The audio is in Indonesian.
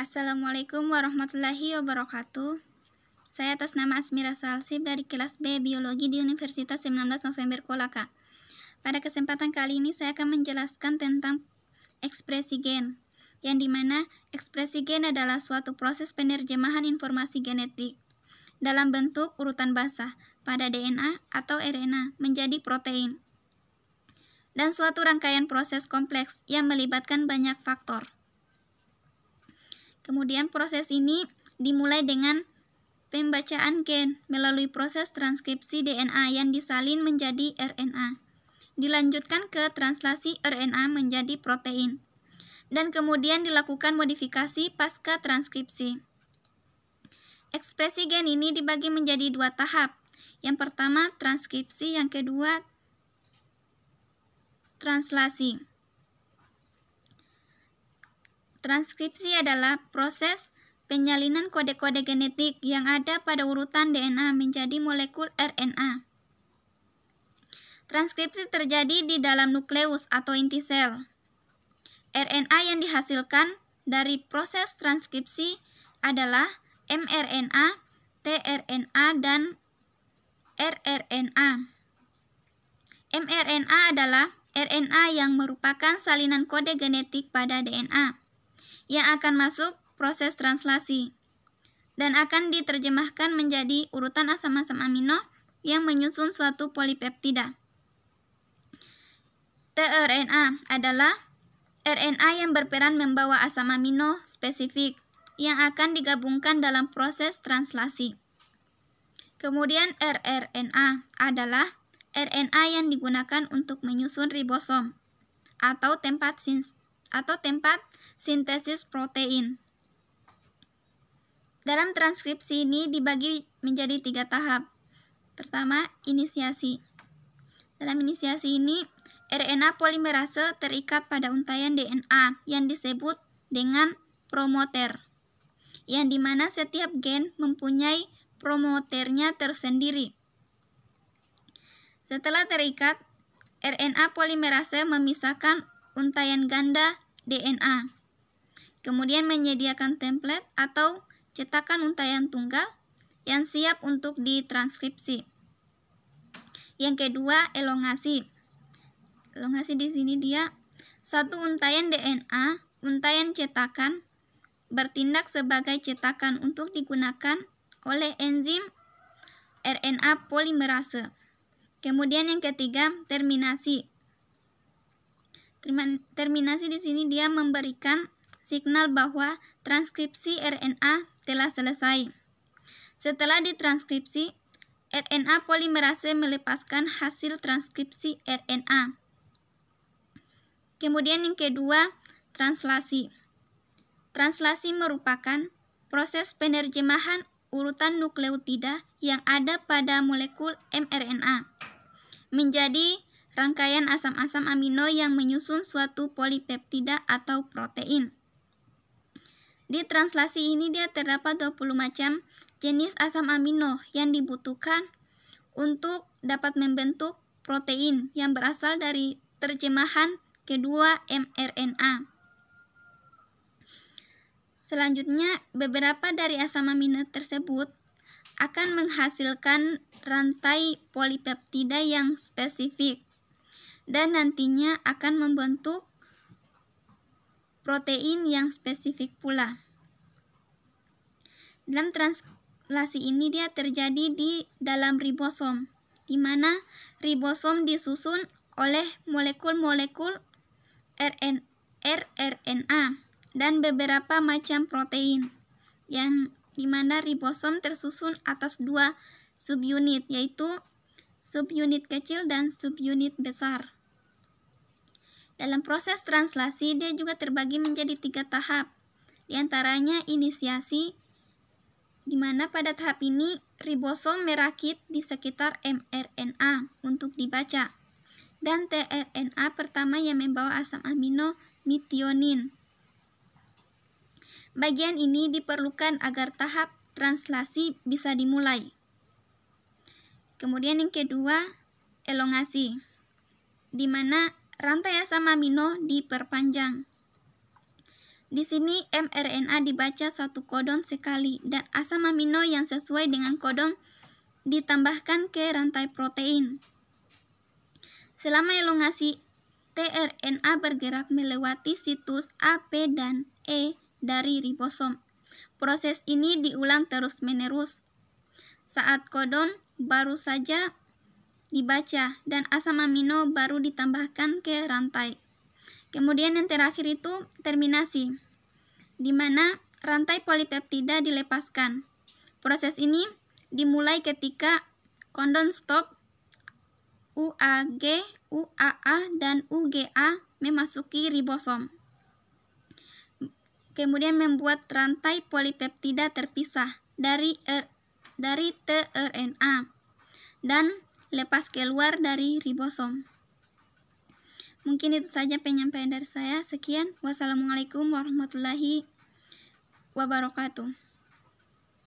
Assalamualaikum warahmatullahi wabarakatuh. Saya atas nama Asmira Salsib dari kelas B Biologi di Universitas 19 November Kolaka. Pada kesempatan kali ini saya akan menjelaskan tentang ekspresi gen, yang dimana ekspresi gen adalah suatu proses penerjemahan informasi genetik dalam bentuk urutan basah pada DNA atau RNA menjadi protein, dan suatu rangkaian proses kompleks yang melibatkan banyak faktor. Kemudian proses ini dimulai dengan pembacaan gen melalui proses transkripsi DNA yang disalin menjadi RNA. Dilanjutkan ke translasi RNA menjadi protein. Dan kemudian dilakukan modifikasi pasca transkripsi. Ekspresi gen ini dibagi menjadi dua tahap. Yang pertama transkripsi, yang kedua translasi. Transkripsi adalah proses penyalinan kode-kode genetik yang ada pada urutan DNA menjadi molekul RNA. Transkripsi terjadi di dalam nukleus atau inti sel. RNA yang dihasilkan dari proses transkripsi adalah mRNA, tRNA, dan rRNA. mRNA adalah RNA yang merupakan salinan kode genetik pada DNA yang akan masuk proses translasi dan akan diterjemahkan menjadi urutan asam-asam amino yang menyusun suatu polipeptida. tRNA adalah RNA yang berperan membawa asam amino spesifik yang akan digabungkan dalam proses translasi. Kemudian rRNA adalah RNA yang digunakan untuk menyusun ribosom atau tempat sintesis protein. Dalam transkripsi ini dibagi menjadi 3 tahap. Pertama, inisiasi. Dalam inisiasi ini, RNA polimerase terikat pada untaian DNA yang disebut dengan promoter, yang dimana setiap gen mempunyai promoternya tersendiri. Setelah terikat, RNA polimerase memisahkan untaian ganda DNA, kemudian menyediakan template atau cetakan untaian tunggal yang siap untuk ditranskripsi. Yang kedua, elongasi. Elongasi di sini dia satu untaian DNA, untaian cetakan bertindak sebagai cetakan untuk digunakan oleh enzim RNA polimerase. Kemudian yang ketiga, terminasi. Terminasi di sini dia memberikan signal bahwa transkripsi RNA telah selesai. Setelah ditranskripsi, RNA polimerase melepaskan hasil transkripsi RNA. Kemudian yang kedua, translasi. Translasi merupakan proses penerjemahan urutan nukleotida yang ada pada molekul mRNA menjadi rangkaian asam-asam amino yang menyusun suatu polipeptida atau protein. Di translasi ini dia terdapat 20 macam jenis asam amino yang dibutuhkan untuk dapat membentuk protein yang berasal dari terjemahan kedua mRNA. Selanjutnya, beberapa dari asam amino tersebut akan menghasilkan rantai polipeptida yang spesifik dan nantinya akan membentuk protein yang spesifik pula. Dalam translasi ini dia terjadi di dalam ribosom, di mana ribosom disusun oleh molekul-molekul rRNA dan beberapa macam protein, yang dimana ribosom tersusun atas 2 subunit, yaitu subunit kecil dan subunit besar. Dalam proses translasi dia juga terbagi menjadi 3 tahap, diantaranya inisiasi, di mana pada tahap ini ribosom merakit di sekitar mRNA untuk dibaca, dan tRNA pertama yang membawa asam amino metionin. Bagian ini diperlukan agar tahap translasi bisa dimulai. Kemudian yang kedua, elongasi, di mana rantai asam amino diperpanjang. Di sini mRNA dibaca satu codon sekali dan asam amino yang sesuai dengan codon ditambahkan ke rantai protein. Selama elongasi, tRNA bergerak melewati situs A, P, dan E dari ribosom. Proses ini diulang terus-menerus. Saat codon baru saja dibaca dan asam amino baru ditambahkan ke rantai. Kemudian yang terakhir itu terminasi, di mana rantai polipeptida dilepaskan. Proses ini dimulai ketika codon stop UAG, UAA, dan UGA memasuki ribosom. Kemudian membuat rantai polipeptida terpisah dari tRNA dan lepas keluar dari ribosom. Mungkin itu saja penyampaian dari saya. Sekian. Wassalamualaikum warahmatullahi wabarakatuh.